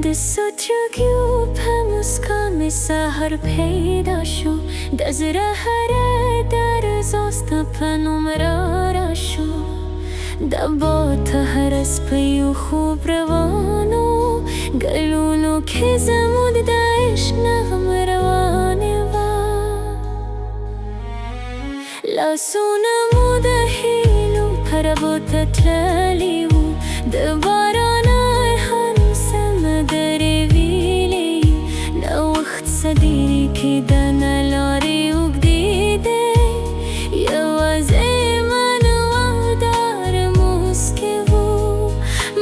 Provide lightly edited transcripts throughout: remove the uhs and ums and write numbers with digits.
دسترگیو پموسکام سحر پیدا شو دزره هره در زاست پنومرا شو دبات هر اسپیو خوب روانو گلونو که زمود دایش نغم روانه و لاسونمو دهیلو پربوت تلیو دبارانای هنسم دری ویلی نوخت صدیری که دنلاری اگدیده یوازه من وادار موسکیو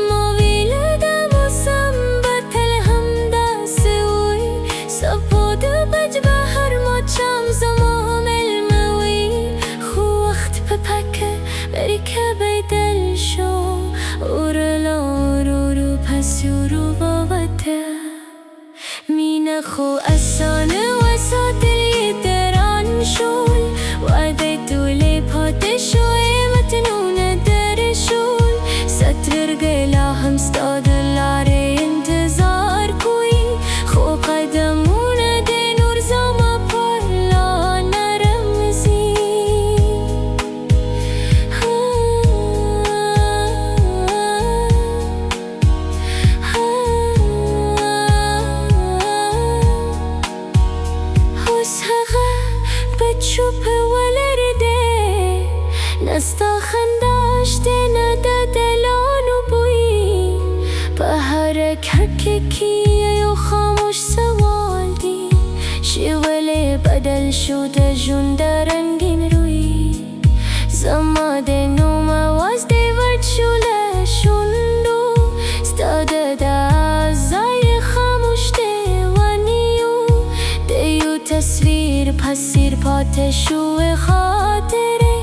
مویل دموسم بطل هم داسوی سپود بج بهر مچم زمان الموی خو وقت بپکه بری که بیدل شو اورلا رو پس رو بابته مینه خو اسانه و ساتری دران شول وعده دولی پاته شوی متنون در شول ستر گلا هم ستاد لاره انتظار کوی خو قدمون ده نور زما پرلا نرمزی چوب ولرده نستا خنداشته نده دلانو بوی به حرکت که کیه و خاموش سوال دی شیوله بدل شده جون در رنگین روی زماده نوم واز دیورد شوله شندو ستاده ده زای خاموش دیوانیو دیو تصویر پسیر پاتشو خاطره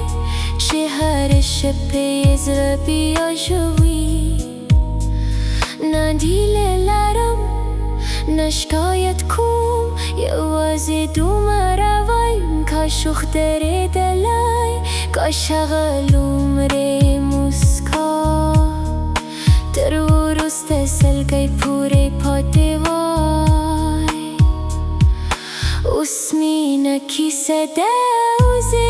شهر شپه زربی آجوی ندیل لرم نشکایت کم یوازی دوم روایم کاشوخ دره دلای کاشغلوم ری موسکا در ورست سلگای پوره پاته وای اسمینه کی سدوزی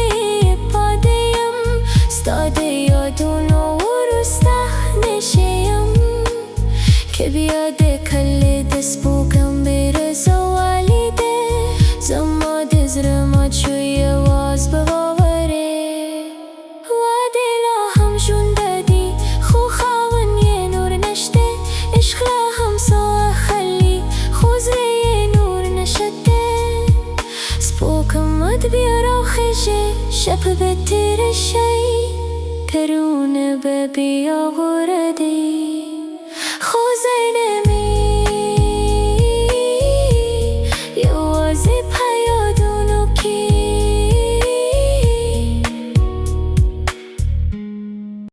پادیم ستاده یادونو ورسته نشیم که بیاده کل دست بوکم بره زوالیده زماد زرما چوی واز بباوره وادلا هم جون دادی خو خاون یه نور نشته عشقلا هم سوا خلی خوزره نور نشده سپوکم بیارا خیشه شب بتر شی پرونه ببی آغوردی